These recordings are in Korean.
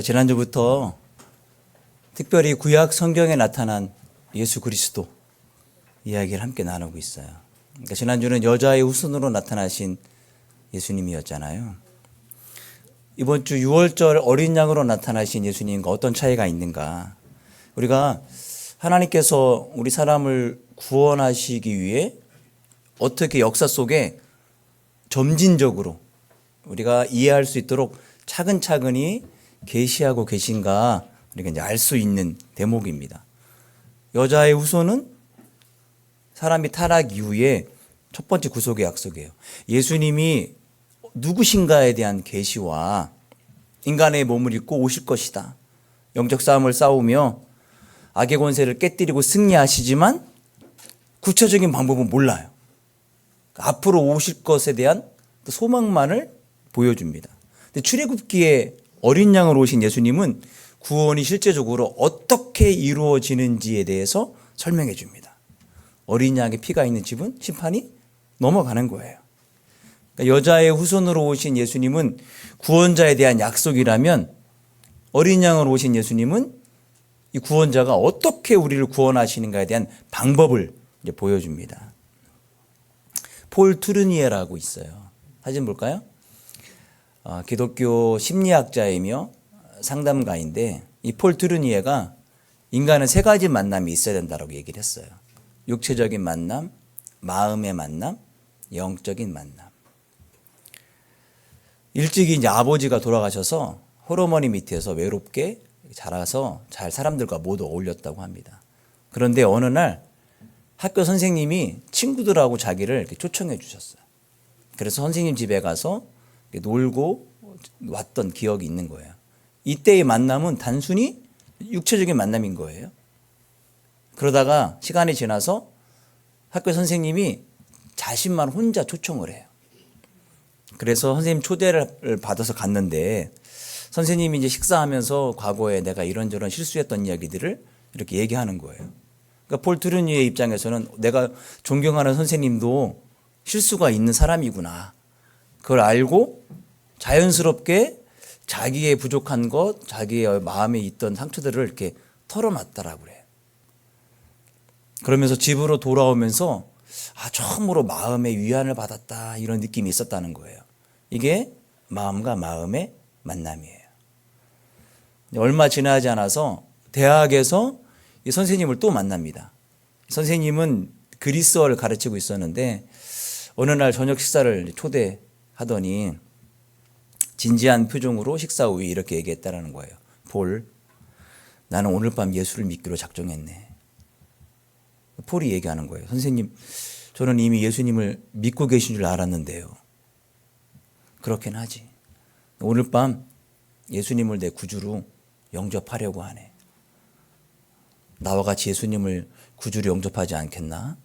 지난주부터 특별히 구약 성경에 나타난 예수 그리스도 이야기를 함께 나누고 있어요. 그러니까 지난주는 여자의 후손으로 나타나신 예수님이었잖아요. 이번 주 6월절 어린 양으로 나타나신 예수님과 어떤 차이가 있는가? 우리가 하나님께서 우리 사람을 구원하시기 위해 어떻게 역사 속에 점진적으로 우리가 이해할 수 있도록 차근차근히 계시하고 계신가 우리가 이제 알 수 있는 대목입니다. 여자의 후손은 사람이 타락 이후에 첫 번째 구속의 약속이에요. 예수님이 누구신가에 대한 계시와 인간의 몸을 입고 오실 것이다. 영적 싸움을 싸우며 악의 권세를 깨뜨리고 승리하시지만 구체적인 방법은 몰라요. 앞으로 오실 것에 대한 소망만을 보여줍니다. 근데 출애굽기에 어린 양으로 오신 예수님은 구원이 실제적으로 어떻게 이루어지는지에 대해서 설명해 줍니다. 어린 양의 피가 있는 집은 심판이 넘어가는 거예요. 그러니까 여자의 후손으로 오신 예수님은 구원자에 대한 약속이라면 어린 양으로 오신 예수님은 이 구원자가 어떻게 우리를 구원하시는가에 대한 방법을 이제 보여줍니다. 폴 투르니에라고 있어요. 사진 볼까요? 기독교 심리학자이며 상담가인데 이 폴 투르니에가 인간은 세 가지 만남이 있어야 된다고 얘기를 했어요. 육체적인 만남, 마음의 만남, 영적인 만남. 일찍이 이제 아버지가 돌아가셔서 홀어머니 밑에서 외롭게 자라서 잘 사람들과 모두 어울렸다고 합니다. 그런데 어느 날 학교 선생님이 친구들하고 자기를 이렇게 초청해 주셨어요. 그래서 선생님 집에 가서 놀고 왔던 기억이 있는 거예요. 이때의 만남은 단순히 육체적인 만남인 거예요. 그러다가 시간이 지나서 학교 선생님이 자신만 혼자 초청을 해요. 그래서 선생님 초대를 받아서 갔는데 선생님이 이제 식사하면서 과거에 내가 이런저런 실수했던 이야기들을 이렇게 얘기하는 거예요. 그러니까 폴 트루니의 입장에서는 내가 존경하는 선생님도 실수가 있는 사람이구나. 그걸 알고 자연스럽게 자기의 부족한 것, 자기의 마음에 있던 상처들을 이렇게 털어놨다라고 그래요. 그러면서 집으로 돌아오면서 처음으로 마음의 위안을 받았다 이런 느낌이 있었다는 거예요. 이게 마음과 마음의 만남이에요. 얼마 지나지 않아서 대학에서 이 선생님을 또 만납니다. 선생님은 그리스어를 가르치고 있었는데 어느 날 저녁 식사를 초대하더니 진지한 표정으로 식사 후에 이렇게 얘기했다라는 거예요. 폴, 나는 오늘 밤 예수를 믿기로 작정했네. 폴이 얘기하는 거예요. 선생님, 저는 이미 예수님을 믿고 계신 줄 알았는데요. 그렇긴 하지. 오늘 밤 예수님을 내 구주로 영접하려고 하네. 나와 같이 예수님을 구주로 영접하지 않겠나?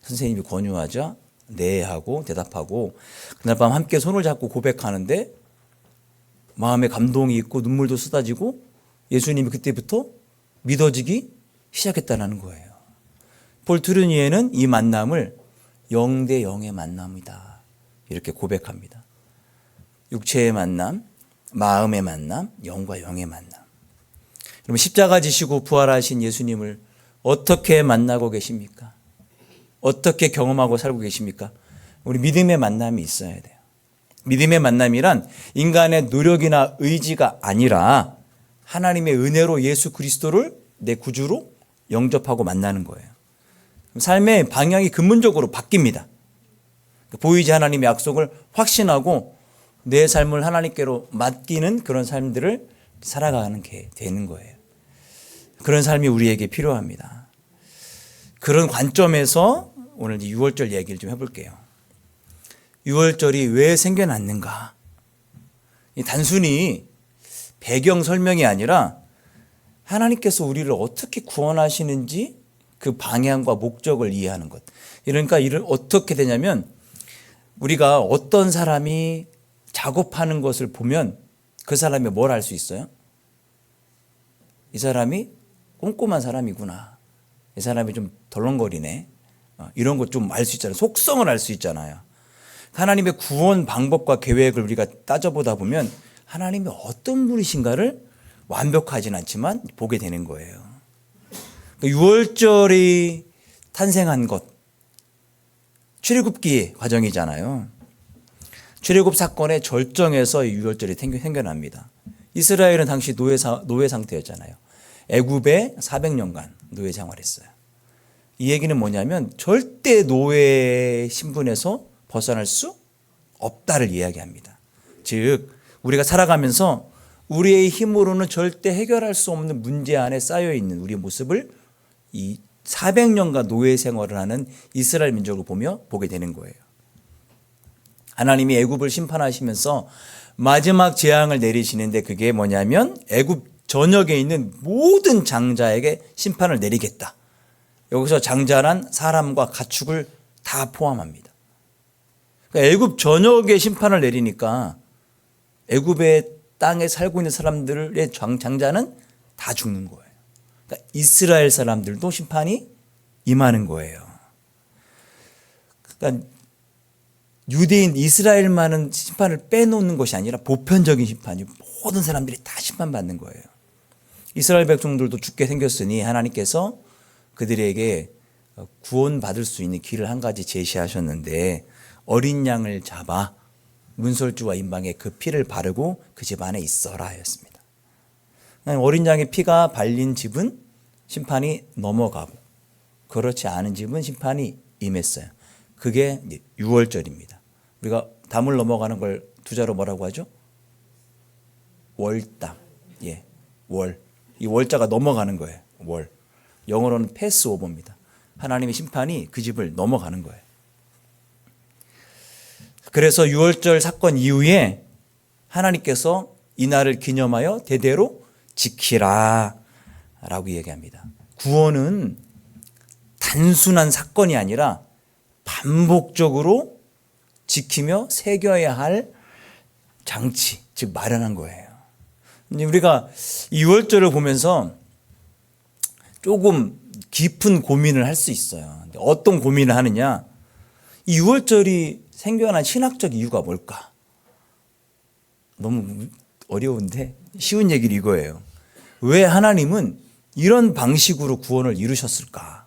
선생님이 권유하자 네 하고 대답하고 그날 밤 함께 손을 잡고 고백하는데 마음에 감동이 있고 눈물도 쏟아지고 예수님이 그때부터 믿어지기 시작했다는 거예요. 폴 트루니에는 이 만남을 영대 영의 만남이다 이렇게 고백합니다. 육체의 만남, 마음의 만남, 영과 영의 만남. 그러면 십자가 지시고 부활하신 예수님을 어떻게 만나고 계십니까? 어떻게 경험하고 살고 계십니까? 우리 믿음의 만남이 있어야 돼요. 믿음의 만남이란 인간의 노력이나 의지가 아니라 하나님의 은혜로 예수 그리스도를 내 구주로 영접하고 만나는 거예요. 삶의 방향이 근본적으로 바뀝니다. 보이지 하나님의 약속을 확신하고 내 삶을 하나님께로 맡기는 그런 삶들을 살아가는 게 되는 거예요. 그런 삶이 우리에게 필요합니다. 그런 관점에서 오늘 6월절 얘기를 좀 해볼게요. 6월절이 왜 생겨났는가? 단순히 배경 설명이 아니라 하나님께서 우리를 어떻게 구원하시는지 그 방향과 목적을 이해하는 것. 그러니까 이를 어떻게 되냐면 우리가 어떤 사람이 작업하는 것을 보면 그 사람이 뭘 알 수 있어요? 이 사람이 꼼꼼한 사람이구나. 이 사람이 좀 덜렁거리네. 이런 것 좀 알 수 있잖아요. 속성을 알 수 있잖아요. 하나님의 구원 방법과 계획을 우리가 따져보다 보면 하나님이 어떤 분이신가를 완벽하진 않지만 보게 되는 거예요. 유월절이 탄생한 것, 출애굽기 과정이잖아요. 출애굽 사건의 절정에서 유월절이 생겨납니다. 이스라엘은 당시 노예 상태였잖아요. 애굽에 400년간 노예 생활했어요. 이 얘기는 뭐냐면 절대 노예 신분에서 벗어날 수 없다를 이야기합니다. 즉 우리가 살아가면서 우리의 힘으로는 절대 해결할 수 없는 문제 안에 쌓여 있는 우리의 모습을 이 400년간 노예 생활을 하는 이스라엘 민족을 보게 되는 거예요. 하나님이 애굽을 심판하시면서 마지막 재앙을 내리시는데 그게 뭐냐면 애굽 전역에 있는 모든 장자에게 심판을 내리겠다. 여기서 장자란 사람과 가축을 다 포함합니다. 그러니까 애굽 전역에 심판을 내리니까 애굽의 땅에 살고 있는 사람들의 장자는 다 죽는 거예요. 그러니까 이스라엘 사람들도 심판이 임하는 거예요. 그러니까 유대인 이스라엘만은 심판을 빼놓는 것이 아니라 보편적인 심판이 모든 사람들이 다 심판받는 거예요. 이스라엘 백성들도 죽게 생겼으니 하나님께서 그들에게 구원받을 수 있는 길을 한 가지 제시하셨는데 어린 양을 잡아 문설주와 임방에 그 피를 바르고 그 집 안에 있어라 하였습니다. 어린 양의 피가 발린 집은 심판이 넘어가고 그렇지 않은 집은 심판이 임했어요. 그게 유월절입니다. 우리가 담을 넘어가는 걸 두자로 뭐라고 하죠? 월담. 예, 월. 이 월자가 넘어가는 거예요. 월. 영어로는 패스오버입니다. 하나님의 심판이 그 집을 넘어가는 거예요. 그래서 유월절 사건 이후에 하나님께서 이 날을 기념하여 대대로 지키라 라고 얘기합니다. 구원은 단순한 사건이 아니라 반복적으로 지키며 새겨야 할 장치, 즉 마련한 거예요. 우리가 이 유월절을 보면서 조금 깊은 고민을 할 수 있어요. 어떤 고민을 하느냐? 이 유월절이 생겨난 신학적 이유가 뭘까? 너무 어려운데 쉬운 얘기는 이거예요. 왜 하나님은 이런 방식으로 구원을 이루셨을까?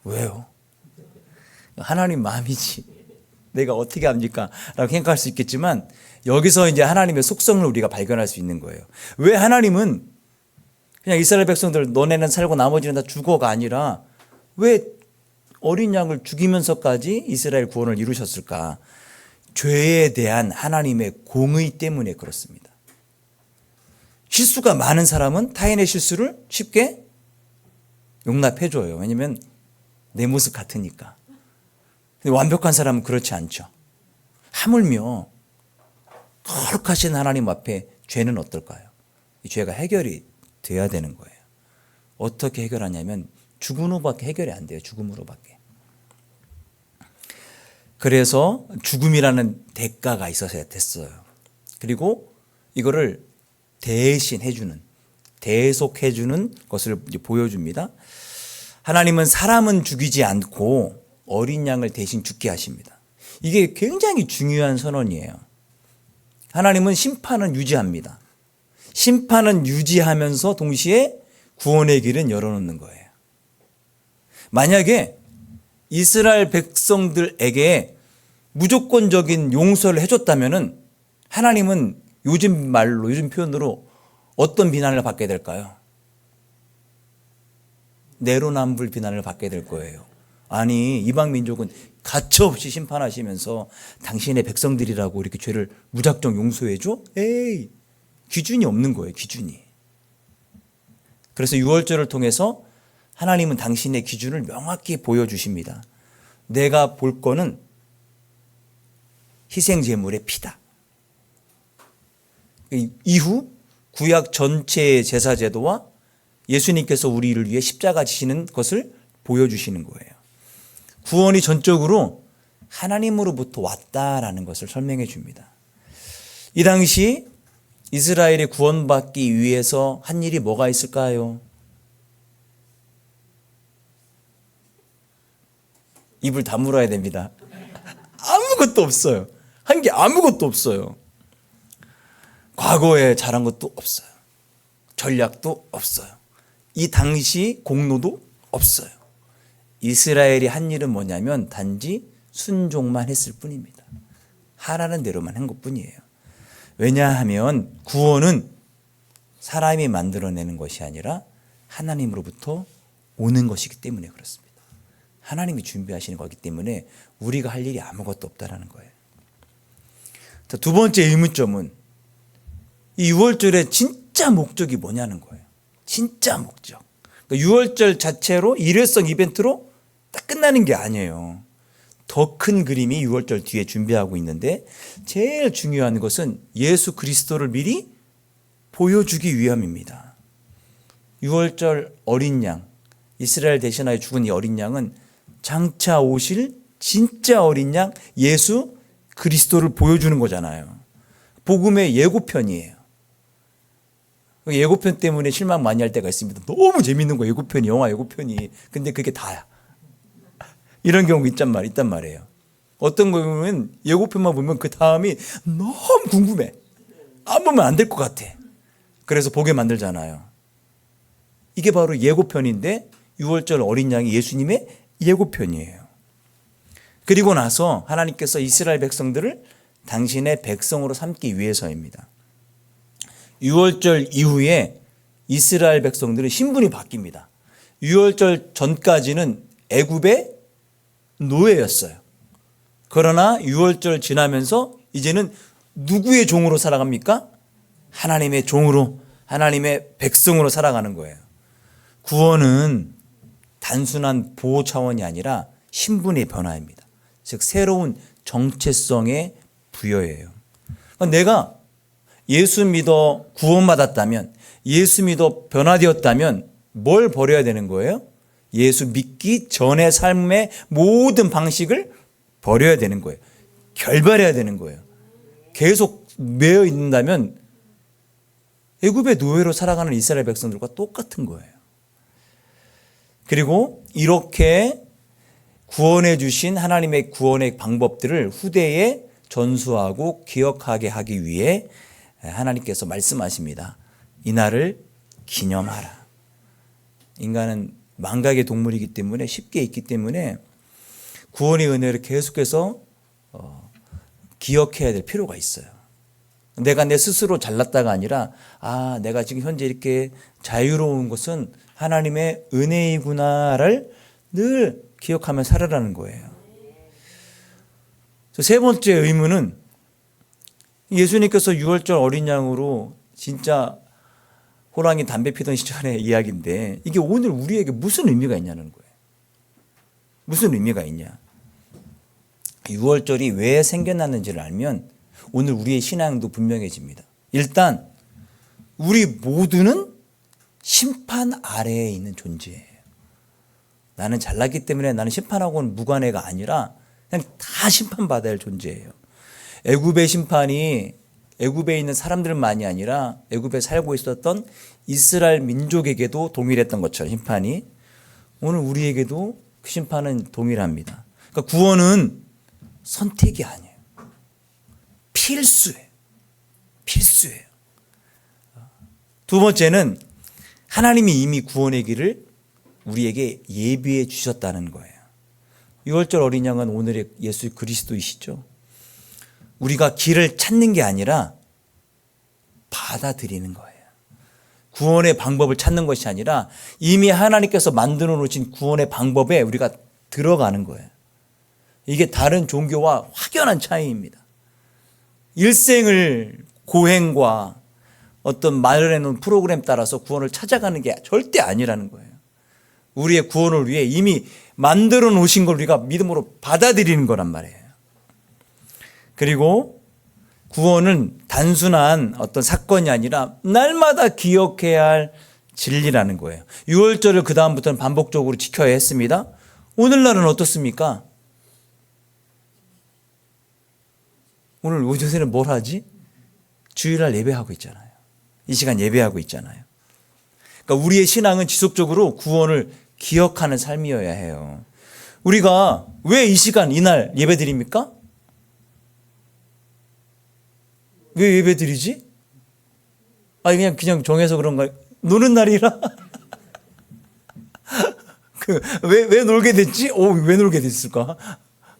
왜요? 하나님 마음이지. 내가 어떻게 합니까? 라고 생각할 수 있겠지만 여기서 이제 하나님의 속성을 우리가 발견할 수 있는 거예요. 왜 하나님은 그냥 이스라엘 백성들 너네는 살고 나머지는 다 죽어가 아니라 왜 어린 양을 죽이면서까지 이스라엘 구원을 이루셨을까? 죄에 대한 하나님의 공의 때문에 그렇습니다. 실수가 많은 사람은 타인의 실수를 쉽게 용납해줘요. 왜냐하면 내 모습 같으니까. 근데 완벽한 사람은 그렇지 않죠. 하물며 거룩하신 하나님 앞에 죄는 어떨까요? 이 죄가 해결이 돼야 되는 거예요. 어떻게 해결하냐면 죽음으로밖에 해결이 안 돼요. 죽음으로밖에. 그래서 죽음이라는 대가가 있어야 됐어요. 그리고 이거를 대신해주는, 대속해주는 것을 보여줍니다. 하나님은 사람은 죽이지 않고 어린 양을 대신 죽게 하십니다. 이게 굉장히 중요한 선언이에요. 하나님은 심판은 유지합니다. 심판은 유지하면서 동시에 구원의 길은 열어놓는 거예요. 만약에 이스라엘 백성들에게 무조건적인 용서를 해줬다면 하나님은 요즘 말로, 요즘 표현으로 어떤 비난을 받게 될까요? 내로남불 비난을 받게 될 거예요. 아니, 이방 민족은 가차없이 심판하시면서 당신의 백성들이라고 이렇게 죄를 무작정 용서해줘? 에이, 기준이 없는 거예요, 기준이. 그래서 유월절을 통해서 하나님은 당신의 기준을 명확히 보여주십니다. 내가 볼 거는 희생제물의 피다. 이후 구약 전체의 제사제도와 예수님께서 우리를 위해 십자가 지시는 것을 보여주시는 거예요. 구원이 전적으로 하나님으로부터 왔다라는 것을 설명해 줍니다. 이 당시 이스라엘이 구원받기 위해서 한 일이 뭐가 있을까요? 입을 다물어야 됩니다. 아무것도 없어요. 한 게 아무것도 없어요. 과거에 잘한 것도 없어요. 전략도 없어요. 이 당시 공로도 없어요. 이스라엘이 한 일은 뭐냐면 단지 순종만 했을 뿐입니다. 하라는 대로만 한 것뿐이에요. 왜냐하면 구원은 사람이 만들어내는 것이 아니라 하나님으로부터 오는 것이기 때문에 그렇습니다. 하나님이 준비하시는 거기 때문에 우리가 할 일이 아무것도 없다라는 거예요. 두 번째 의문점은 이 유월절의 진짜 목적이 뭐냐는 거예요. 진짜 목적. 그러니까 유월절 자체로 일회성 이벤트로 딱 끝나는 게 아니에요. 더 큰 그림이 유월절 뒤에 준비하고 있는데 제일 중요한 것은 예수 그리스도를 미리 보여주기 위함입니다. 유월절 어린 양, 이스라엘 대신하여 죽은 이 어린 양은 장차 오실 진짜 어린 양 예수 그리스도를 보여주는 거잖아요. 복음의 예고편이에요. 예고편 때문에 실망 많이 할 때가 있습니다. 너무 재밌는 거예요. 예고편이, 영화 예고편이. 근데 그게 다야. 이런 경우 있단 말이에요. 어떤 거 보면 예고편만 보면 그 다음이 너무 궁금해. 안 보면 안 될 것 같아. 그래서 보게 만들잖아요. 이게 바로 예고편인데 유월절 어린 양이 예수님의 예고편이에요. 그리고 나서 하나님께서 이스라엘 백성들을 당신의 백성으로 삼기 위해서입니다. 유월절 이후에 이스라엘 백성들은 신분이 바뀝니다. 유월절 전까지는 애굽의 노예였어요. 그러나 유월절 지나면서 이제는 누구의 종으로 살아갑니까? 하나님의 종으로, 하나님의 백성으로 살아가는 거예요. 구원은 단순한 보호 차원이 아니라 신분의 변화입니다. 즉 새로운 정체성의 부여예요. 내가 예수 믿어 구원받았다면, 예수 믿어 변화되었다면 뭘 버려야 되는 거예요? 예수 믿기 전의 삶의 모든 방식을 버려야 되는 거예요. 결발해야 되는 거예요. 계속 매여 있는다면 애굽의 노예로 살아가는 이스라엘 백성들과 똑같은 거예요. 그리고 이렇게 구원해 주신 하나님의 구원의 방법들을 후대에 전수하고 기억하게 하기 위해 하나님께서 말씀하십니다. 이날을 기념하라. 인간은 망각의 동물이기 때문에 쉽게 잊기 때문에 구원의 은혜를 계속해서 기억해야 될 필요가 있어요. 내가 내 스스로 잘났다가 아니라 내가 지금 현재 이렇게 자유로운 것은 하나님의 은혜이구나를 늘 기억하며 살아라는 거예요. 세 번째 의문은 예수님께서 유월절 어린 양으로 진짜 호랑이 담배 피던 시절의 이야기인데 이게 오늘 우리에게 무슨 의미가 있냐는 거예요. 무슨 의미가 있냐. 유월절이 왜 생겨났는지를 알면 오늘 우리의 신앙도 분명해집니다. 일단 우리 모두는 심판 아래에 있는 존재예요. 나는 잘났기 때문에 나는 심판하고는 무관해가 아니라 그냥 다 심판받아야 할 존재예요. 애굽의 심판이 애굽에 있는 사람들만이 아니라 애굽에 살고 있었던 이스라엘 민족에게도 동일했던 것처럼 심판이 오늘 우리에게도 그 심판은 동일합니다. 그러니까 구원은 선택이 아니에요. 필수예요. 필수예요. 두 번째는 하나님이 이미 구원의 길을 우리에게 예비해 주셨다는 거예요. 유월절 어린 양은 오늘의 예수 그리스도이시죠. 우리가 길을 찾는 게 아니라 받아들이는 거예요. 구원의 방법을 찾는 것이 아니라 이미 하나님께서 만들어 놓으신 구원의 방법에 우리가 들어가는 거예요. 이게 다른 종교와 확연한 차이입니다. 일생을 고행과 어떤 마련해 놓은 프로그램 따라서 구원을 찾아가는 게 절대 아니라는 거예요. 우리의 구원을 위해 이미 만들어 놓으신 걸 우리가 믿음으로 받아들이는 거란 말이에요. 그리고 구원은 단순한 어떤 사건이 아니라 날마다 기억해야 할 진리라는 거예요. 유월절을 그 다음부터는 반복적으로 지켜야 했습니다. 오늘날은 어떻습니까? 오늘 요새는 뭘 하지? 주일날 예배하고 있잖아요. 이 시간 예배하고 있잖아요. 그러니까 우리의 신앙은 지속적으로 구원을 기억하는 삶이어야 해요. 우리가 왜 이 시간 이날 예배 드립니까? 왜 예배 드리지? 아니 그냥 정해서 그런가? 노는 날이라? 왜 놀게 됐지? 왜 놀게 됐을까?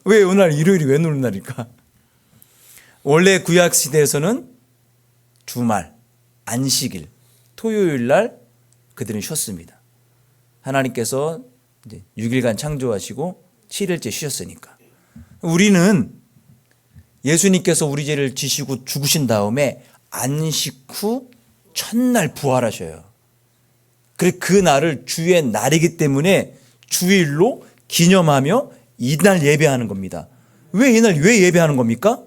왜 오늘 일요일이 왜 노는 날일까? 원래 구약 시대에서는 주말, 안식일, 토요일 날 그들은 쉬었습니다. 하나님께서 이제 6일간 창조하시고 7일째 쉬셨으니까. 우리는 예수님께서 우리 죄를 지시고 죽으신 다음에 안식 후 첫날 부활하셔요. 그래서 그 날을 주의 날이기 때문에 주일로 기념하며 이날 예배하는 겁니다. 왜 예배하는 겁니까?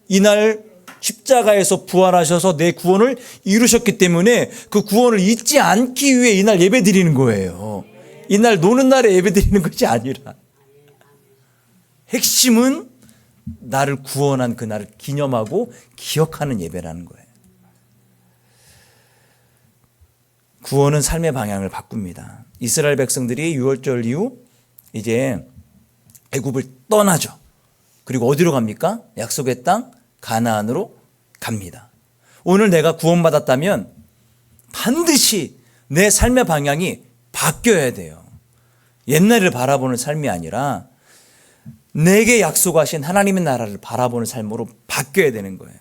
이날 십자가에서 부활하셔서 내 구원을 이루셨기 때문에 그 구원을 잊지 않기 위해 이날 예배 드리는 거예요. 이날 노는 날에 예배 드리는 것이 아니라 핵심은 나를 구원한 그 날을 기념하고 기억하는 예배라는 거예요. 구원은 삶의 방향을 바꿉니다. 이스라엘 백성들이 유월절 이후 이제 애굽을 떠나죠. 그리고 어디로 갑니까? 약속의 땅 가나안으로 갑니다. 오늘 내가 구원받았다면 반드시 내 삶의 방향이 바뀌어야 돼요. 옛날을 바라보는 삶이 아니라 내게 약속하신 하나님의 나라를 바라보는 삶으로 바뀌어야 되는 거예요.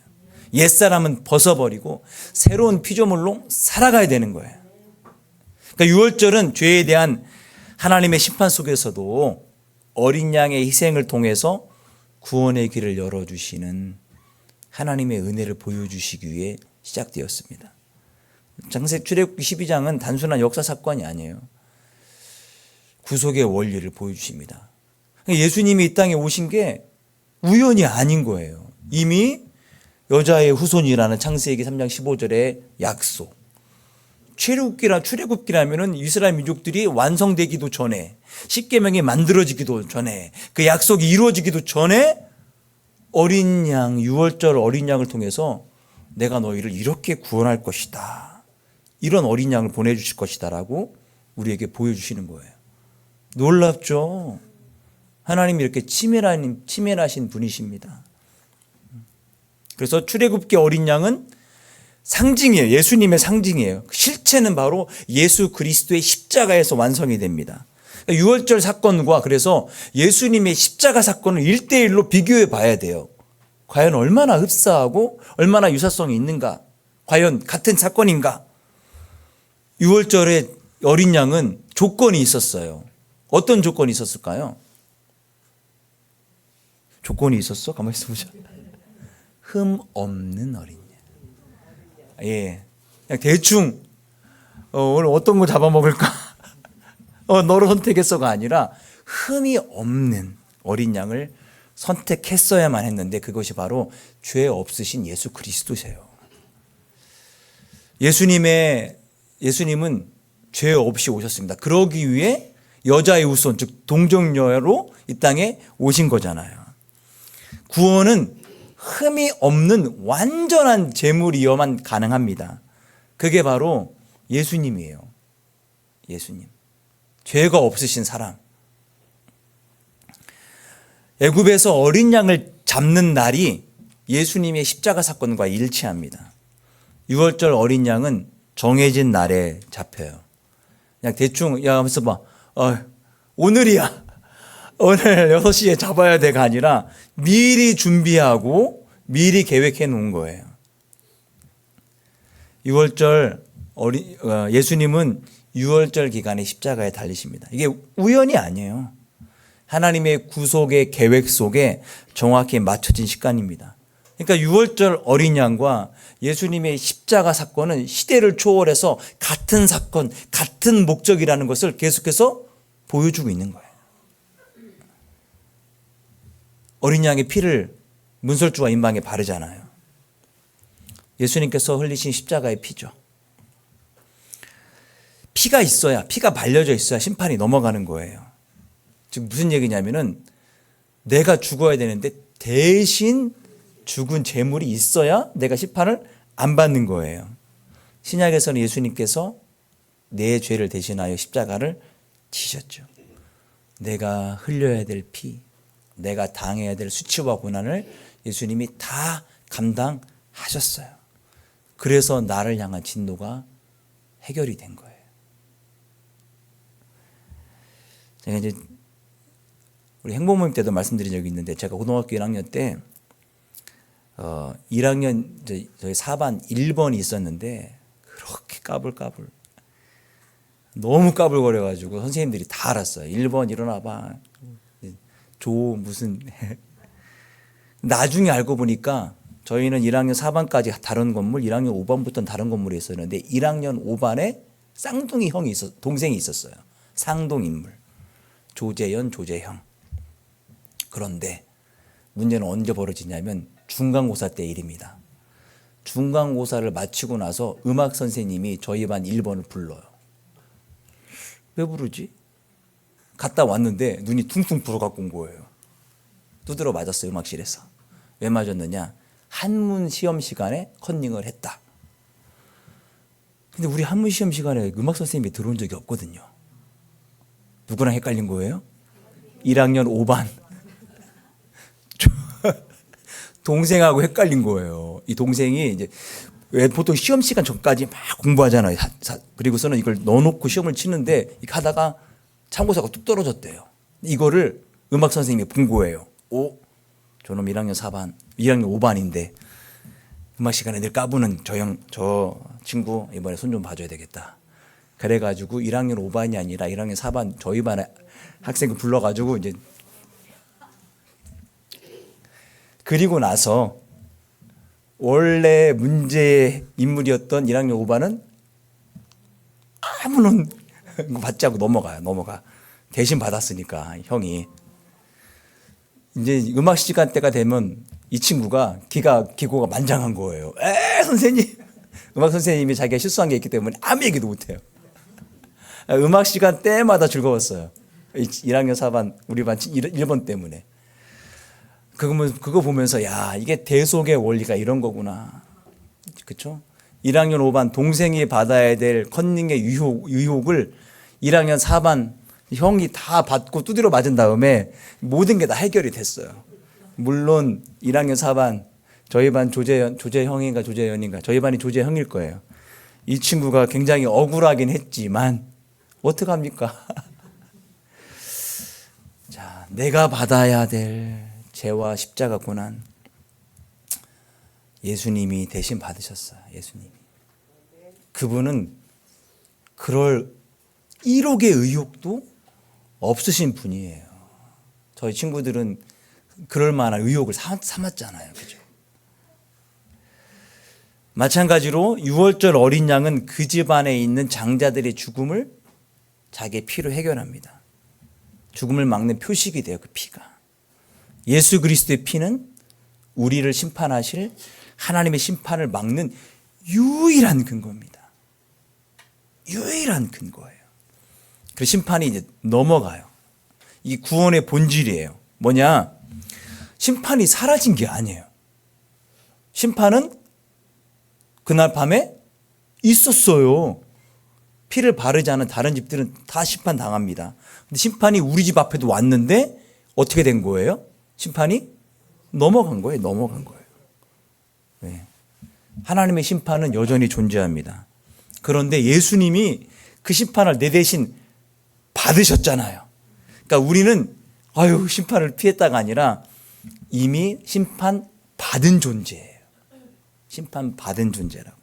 옛사람은 벗어버리고 새로운 피조물로 살아가야 되는 거예요. 그러니까 유월절은 죄에 대한 하나님의 심판 속에서도 어린 양의 희생을 통해서 구원의 길을 열어주시는 하나님의 은혜를 보여주시기 위해 시작되었습니다. 창세기 출애굽기 12장은 단순한 역사 사건이 아니에요. 구속의 원리를 보여주십니다. 예수님이 이 땅에 오신 게 우연이 아닌 거예요. 이미 여자의 후손이라는 창세기 3장 15절의 약속. 출애굽기라면은 이스라엘 민족들이 완성되기도 전에, 십계명이 만들어지기도 전에, 그 약속이 이루어지기도 전에 어린 양, 유월절 어린 양을 통해서 내가 너희를 이렇게 구원할 것이다. 이런 어린 양을 보내주실 것이다라고 우리에게 보여주시는 거예요. 놀랍죠? 하나님이 이렇게 치밀하신 분이십니다. 그래서 출애굽기 어린 양은 상징이에요. 예수님의 상징이에요. 실체는 바로 예수 그리스도의 십자가에서 완성이 됩니다. 유월절 사건과 그래서 예수님의 십자가 사건을 1대1로 비교해 봐야 돼요. 과연 얼마나 흡사하고 얼마나 유사성이 있는가? 과연 같은 사건인가? 유월절의 어린 양은 조건이 있었어요. 어떤 조건이 있었을까요? 조건이 있었어? 가만히 있어보자. 흠 없는 어린 양. 예, 그냥 대충 오늘 어떤 거 잡아먹을까? 너를 선택했어가 아니라 흠이 없는 어린 양을 선택했어야만 했는데 그것이 바로 죄 없으신 예수 그리스도세요. 예수님은 죄 없이 오셨습니다. 그러기 위해 여자의 후손, 즉 동정녀로 이 땅에 오신 거잖아요. 구원은 흠이 없는 완전한 제물이어만 가능합니다. 그게 바로 예수님이에요. 예수님. 죄가 없으신 사람. 애굽에서 어린 양을 잡는 날이 예수님의 십자가 사건과 일치합니다. 유월절 어린 양은 정해진 날에 잡혀요. 그냥 대충 하면서 봐. 오늘이야. 오늘 6시에 잡아야 돼가 아니라 미리 준비하고 미리 계획해 놓은 거예요. 예수님은 유월절 기간에 십자가에 달리십니다. 이게 우연이 아니에요. 하나님의 구속의 계획 속에 정확히 맞춰진 시간입니다. 그러니까 유월절 어린 양과 예수님의 십자가 사건은 시대를 초월해서 같은 사건, 같은 목적이라는 것을 계속해서 보여주고 있는 거예요. 어린 양의 피를 문설주와 임방에 바르잖아요. 예수님께서 흘리신 십자가의 피죠. 피가 있어야, 피가 발려져 있어야 심판이 넘어가는 거예요. 즉 무슨 얘기냐면은 내가 죽어야 되는데 대신 죽은 제물이 있어야 내가 심판을 안 받는 거예요. 신약에서는 예수님께서 내 죄를 대신하여 십자가를 지셨죠. 내가 흘려야 될 피, 내가 당해야 될 수치와 고난을 예수님이 다 감당하셨어요. 하셨어요. 그래서 나를 향한 진노가 해결이 된 거예요. 제가 이제 우리 행복모임 때도 말씀드린 적이 있는데, 제가 고등학교 1학년 때 1학년 저희 4반 1번이 있었는데, 그렇게 까불까불 너무 까불거려가지고 선생님들이 다 알았어요. 1번 일어나봐, 조 무슨 나중에 알고 보니까 저희는 1학년 4반까지 다른 건물, 1학년 5반부터는 다른 건물에 있었는데 1학년 5반에 쌍둥이 형이 동생이 있었어요. 상동인물 조재현, 조재형. 그런데 문제는 언제 벌어지냐면 중간고사 때 일입니다. 중간고사를 마치고 나서 음악 선생님이 저희 반 1번을 불러요. 왜 부르지? 갔다 왔는데 눈이 퉁퉁 불어갖고 온 거예요. 두드러 맞았어요, 음악실에서. 왜 맞았느냐? 한문 시험 시간에 컨닝을 했다. 근데 우리 한문 시험 시간에 음악 선생님이 들어온 적이 없거든요. 누구랑 헷갈린 거예요? 1학년 5반 동생하고 헷갈린 거예요. 이 동생이 이제 왜 보통 시험 시간 전까지 막 공부하잖아요. 그리고서는 이걸 넣어놓고 시험을 치는데 이렇게 하다가 참고사가 뚝 떨어졌대요. 이거를 음악 선생님이 본 거예요. 저놈 1학년 4반, 2학년 5반인데 음악 시간에 늘 까부는 저 친구 이번에 손 좀 봐줘야 되겠다. 그래가지고 1학년 5반이 아니라 1학년 4반 저희 반에 학생을 불러가지고 이제 그리고 나서 원래 문제 인물이었던 1학년 5반은 아무런 받지 않고 넘어가. 대신 받았으니까 형이. 이제 음악 시간 때가 되면 이 친구가 기고가 만장한 거예요. 선생님. 음악 선생님이 자기가 실수한 게 있기 때문에 아무 얘기도 못해요. 음악 시간 때마다 즐거웠어요. 1학년 4반 우리 반 1번 때문에. 그거 보면서 야, 이게 대속의 원리가 이런 거구나. 그렇죠? 1학년 5반 동생이 받아야 될 컨닝의 유혹을 1학년 4반 형이 다 받고 두드려 맞은 다음에 모든 게 다 해결이 됐어요. 물론 1학년 4반 저희 반 조재형인가 조재연인가 저희 반이 조재형일 거예요. 이 친구가 굉장히 억울하긴 했지만 어떡합니까? 자, 내가 받아야 될 죄와 십자가 고난 예수님이 대신 받으셨어요. 예수님이. 그분은 그럴 1억의 의욕도 없으신 분이에요. 저희 친구들은 그럴 만한 의욕을 삼았잖아요. 그죠? 마찬가지로 6월절 어린 양은 그 집안에 있는 장자들의 죽음을 자기의 피로 해결합니다. 죽음을 막는 표식이 돼요. 그 피가. 예수 그리스도의 피는 우리를 심판하실 하나님의 심판을 막는 유일한 근거입니다. 유일한 근거예요. 그 심판이 이제 넘어가요. 이 구원의 본질이에요. 뭐냐? 심판이 사라진 게 아니에요. 심판은 그날 밤에 있었어요. 피를 바르지 않은 다른 집들은 다 심판 당합니다. 근데 심판이 우리 집 앞에도 왔는데 어떻게 된 거예요? 심판이 넘어간 거예요. 네. 하나님의 심판은 여전히 존재합니다. 그런데 예수님이 그 심판을 내 대신 받으셨잖아요. 그러니까 우리는 심판을 피했다가 아니라 이미 심판 받은 존재예요. 심판 받은 존재라고요.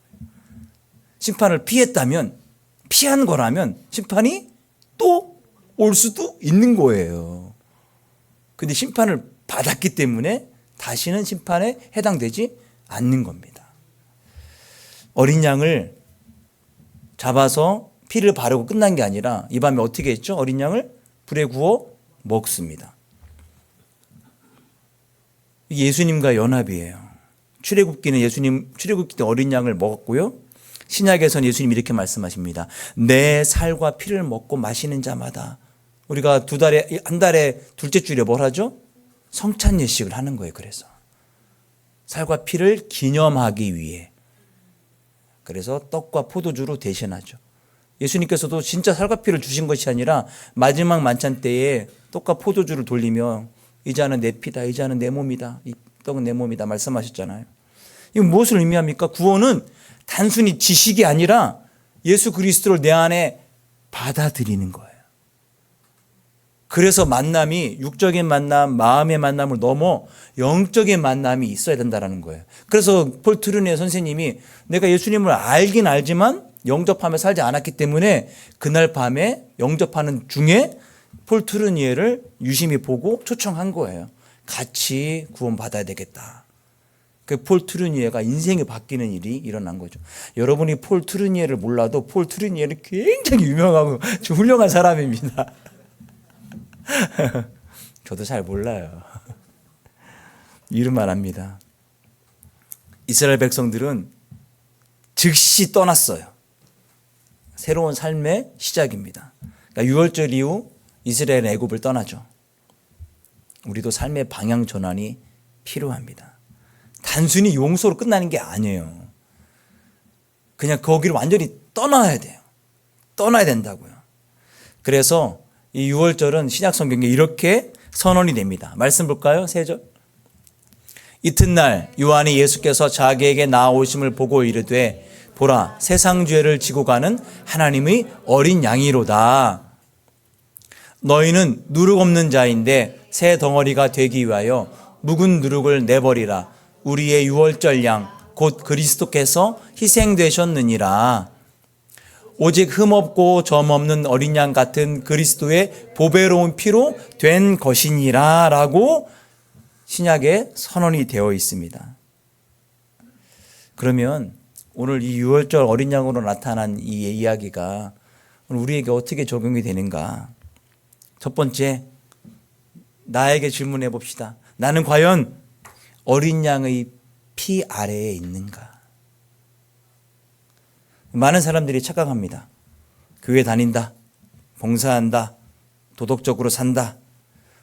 심판을 피한 거라면 심판이 또 올 수도 있는 거예요. 근데 심판을 받았기 때문에 다시는 심판에 해당되지 않는 겁니다. 어린 양을 잡아서 피를 바르고 끝난 게 아니라 이 밤에 어떻게 했죠? 어린 양을 불에 구워 먹습니다. 예수님과 연합이에요. 출애굽기 때 어린 양을 먹었고요. 신약에서는 예수님이 이렇게 말씀하십니다. 내 살과 피를 먹고 마시는 자마다 우리가 한 달에 둘째 주일에 뭘 하죠? 성찬 예식을 하는 거예요. 그래서 살과 피를 기념하기 위해. 그래서 떡과 포도주로 대신하죠. 예수님께서도 진짜 살과 피를 주신 것이 아니라 마지막 만찬 때에 떡과 포도주를 돌리며 이 잔은 내 피다, 이 잔은 내 몸이다, 이 떡은 내 몸이다 말씀하셨잖아요. 이건 무엇을 의미합니까? 구원은 단순히 지식이 아니라 예수 그리스도를 내 안에 받아들이는 거예요. 그래서 만남이 육적인 만남, 마음의 만남을 넘어 영적인 만남이 있어야 된다는 거예요. 그래서 폴 트루니에 선생님이 내가 예수님을 알긴 알지만 영접하며 살지 않았기 때문에 그날 밤에 영접하는 중에 폴 트루니에를 유심히 보고 초청한 거예요. 같이 구원받아야 되겠다. 그 폴 트루니에가 인생이 바뀌는 일이 일어난 거죠. 여러분이 폴 트루니에를 몰라도 폴 트루니에는 굉장히 유명하고 훌륭한 사람입니다. 저도 잘 몰라요. 이름만 압니다. 이스라엘 백성들은 즉시 떠났어요. 새로운 삶의 시작입니다. 그러니까 유월절 이후 이스라엘은 애굽을 떠나죠. 우리도 삶의 방향 전환이 필요합니다. 단순히 용서로 끝나는 게 아니에요. 그냥 거기를 완전히 떠나야 돼요. 떠나야 된다고요. 그래서 이 유월절은 신약 성경에 이렇게 선언이 됩니다. 말씀 볼까요? 3절. 이튿날 요한이 예수께서 자기에게 나아오심을 보고 이르되 보라 세상 죄를 지고 가는 하나님의 어린 양이로다. 너희는 누룩 없는 자인데 새 덩어리가 되기 위하여 묵은 누룩을 내버리라. 우리의 유월절 양 곧 그리스도께서 희생되셨느니라. 오직 흠없고 점없는 어린 양 같은 그리스도의 보배로운 피로 된 것이니라 라고 신약에 선언이 되어 있습니다. 그러면 오늘 이 유월절 어린 양으로 나타난 이 이야기가 우리에게 어떻게 적용이 되는가? 첫 번째, 나에게 질문해 봅시다. 나는 과연 어린 양의 피 아래에 있는가? 많은 사람들이 착각합니다. 교회 다닌다, 봉사한다, 도덕적으로 산다.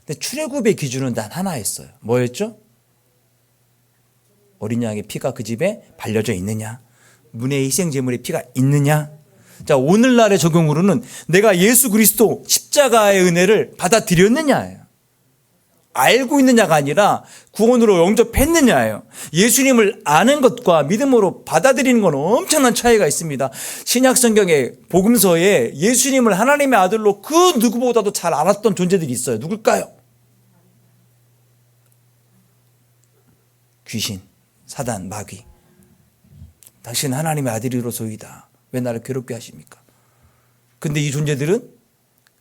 근데 출애굽의 기준은 단 하나였어요. 뭐였죠? 어린 양의 피가 그 집에 발려져 있느냐? 문의 희생 제물의 피가 있느냐? 자, 오늘날의 적용으로는 내가 예수 그리스도 십자가의 은혜를 받아들였느냐예요. 알고 있느냐가 아니라 구원으로 영접했느냐예요. 예수님을 아는 것과 믿음으로 받아들이는 건 엄청난 차이가 있습니다. 신약 성경의 복음서에 예수님을 하나님의 아들로 그 누구보다도 잘 알았던 존재들이 있어요. 누굴까요? 귀신, 사단, 마귀. 당신은 하나님의 아들이로소이다. 왜 나를 괴롭게 하십니까? 근데 이 존재들은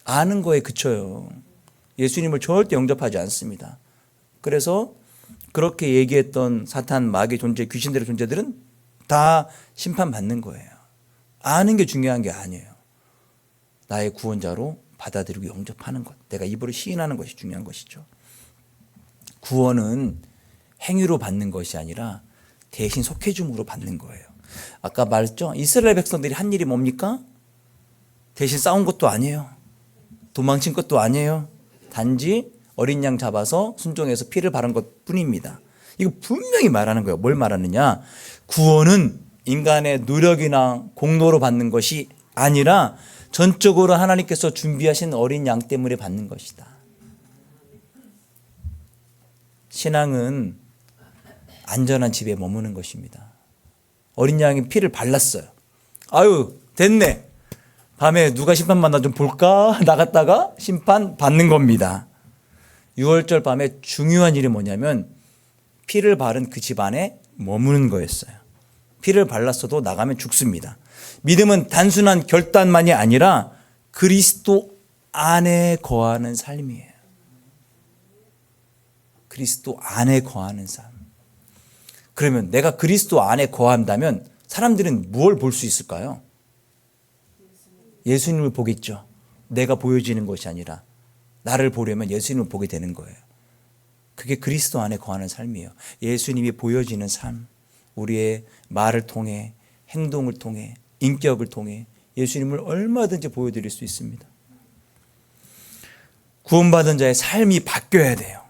아는 거에 그쳐요. 예수님을 절대 영접하지 않습니다. 그래서 그렇게 얘기했던 사탄, 마귀 존재, 귀신들의 존재들은 다 심판받는 거예요. 아는 게 중요한 게 아니에요. 나의 구원자로 받아들이고 영접하는 것, 내가 입으로 시인하는 것이 중요한 것이죠. 구원은 행위로 받는 것이 아니라 대신 속해줌으로 받는 거예요. 아까 말했죠? 이스라엘 백성들이 한 일이 뭡니까? 대신 싸운 것도 아니에요. 도망친 것도 아니에요. 단지 어린 양 잡아서 순종해서 피를 바른 것 뿐입니다. 이거 분명히 말하는 거예요. 뭘 말하느냐? 구원은 인간의 노력이나 공로로 받는 것이 아니라 전적으로 하나님께서 준비하신 어린 양 때문에 받는 것이다. 신앙은 안전한 집에 머무는 것입니다. 어린 양이 피를 발랐어요. 아유, 됐네. 밤에 누가 심판받나 좀 볼까? 나갔다가 심판 받는 겁니다. 유월절 밤에 중요한 일이 뭐냐면 피를 바른 그 집안에 머무는 거였어요. 피를 발랐어도 나가면 죽습니다. 믿음은 단순한 결단만이 아니라 그리스도 안에 거하는 삶이에요. 그리스도 안에 거하는 삶. 그러면 내가 그리스도 안에 거한다면 사람들은 무엇을 볼 수 있을까요? 예수님을 보겠죠. 내가 보여지는 것이 아니라 나를 보려면 예수님을 보게 되는 거예요. 그게 그리스도 안에 거하는 삶이에요. 예수님이 보여지는 삶, 우리의 말을 통해, 행동을 통해, 인격을 통해 예수님을 얼마든지 보여드릴 수 있습니다. 구원받은 자의 삶이 바뀌어야 돼요.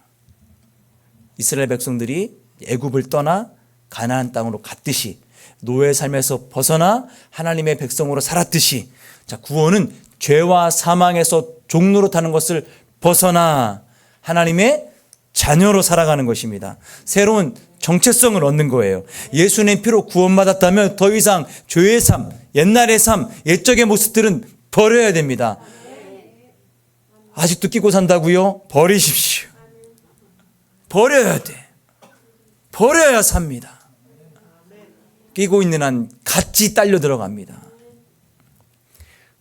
이스라엘 백성들이 애굽을 떠나 가나안 땅으로 갔듯이 노예 삶에서 벗어나 하나님의 백성으로 살았듯이 자, 구원은 죄와 사망에서 종노릇하는 것을 벗어나 하나님의 자녀로 살아가는 것입니다. 새로운 정체성을 얻는 거예요. 예수님 피로 구원받았다면 더 이상 죄의 삶, 옛날의 삶, 옛적의 모습들은 버려야 됩니다. 아직도 끼고 산다고요? 버리십시오. 버려야 돼. 버려야 삽니다. 끼고 있는 한 같이 딸려 들어갑니다.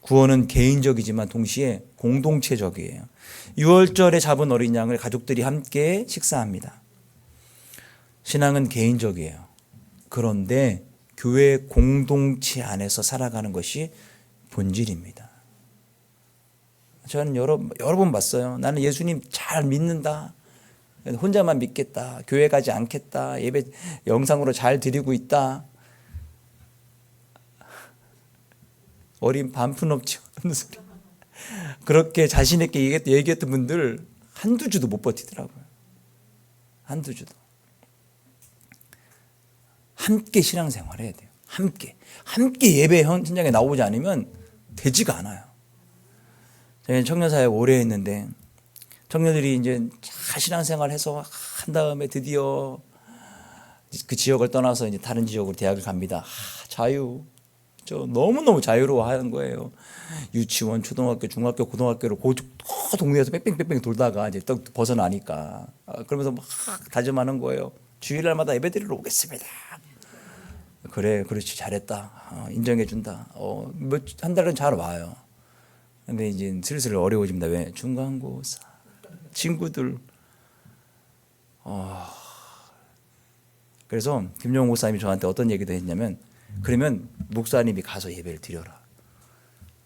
구원은 개인적이지만 동시에 공동체적이에요. 유월절에 잡은 어린 양을 가족들이 함께 식사합니다. 신앙은 개인적이에요. 그런데 교회 공동체 안에서 살아가는 것이 본질입니다. 저는 여러 번 봤어요. 나는 예수님 잘 믿는다. 혼자만 믿겠다. 교회 가지 않겠다. 예배 영상으로 잘 드리고 있다. 어린 반푼 없지 않은 소리. 그렇게 자신 있게 얘기했던 분들 한두 주도 못 버티더라고요. 한두 주도. 함께 신앙생활 해야 돼요. 함께 예배 현장에 나오지 않으면 되지가 않아요. 저희는 청년사역 오래 했는데 청년들이 이제 잘 신앙생활해서 한 다음에 드디어 그 지역을 떠나서 이제 다른 지역으로 대학을 갑니다. 자유. 저 너무너무 자유로워하는 거예요. 유치원, 초등학교, 중학교, 고등학교를 동네에서 뺑뺑뺑뺑 돌다가 이제 또 벗어나니까 그러면서 막 다짐하는 거예요. 주일날마다 예배드리러 오겠습니다. 그래, 그렇지, 잘했다. 인정해준다. 한 달은 잘 와요. 근데 이제 슬슬 어려워집니다. 왜? 중간고사, 친구들. 그래서 김용호 목사님이 저한테 어떤 얘기도 했냐면, 그러면 목사님이 가서 예배를 드려라.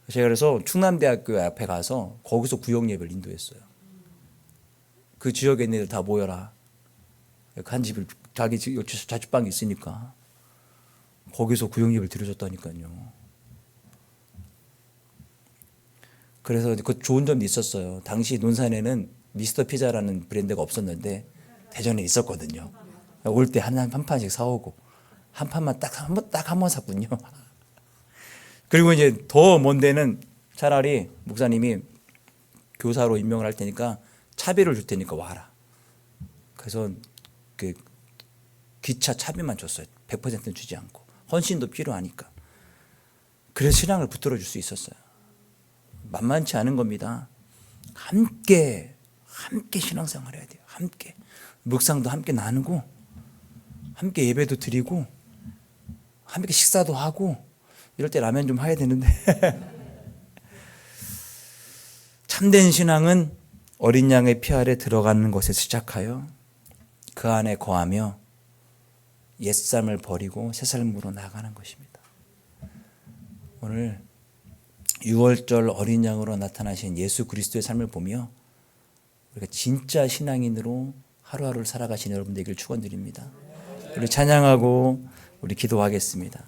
제가 그래서 충남대학교 앞에 가서 거기서 구역 예배를 인도했어요. 그 지역에 있는 애들 다 모여라. 한 집을 자기 자취방이 있으니까 거기서 구역 예배를 드려줬다니까요. 그래서 그 좋은 점도 있었어요. 당시 논산에는 미스터 피자라는 브랜드가 없었는데 대전에 있었거든요. 올 때 한 판씩 사오고 한 판만 딱 한 번 샀군요. 그리고 이제 더 먼 데는 차라리 목사님이 교사로 임명을 할 테니까 차비를 줄 테니까 와라. 그래서 그 기차 차비만 줬어요. 100%는 주지 않고. 헌신도 필요하니까. 그래서 신앙을 붙들어 줄 수 있었어요. 만만치 않은 겁니다. 함께 신앙생활 해야 돼요. 함께. 묵상도 함께 나누고 함께 예배도 드리고 함께 식사도 하고 이럴 때 라면 좀 해야 되는데 참된 신앙은 어린 양의 피 아래 들어가는 것에 시작하여 그 안에 거하며 옛삶을 버리고 새삶으로 나가는 것입니다. 오늘 6월절 어린 양으로 나타나신 예수 그리스도의 삶을 보며 우리가 진짜 신앙인으로 하루하루를 살아가신 여러분 되기를 축원드립니다. 우리 찬양하고 우리 기도하겠습니다.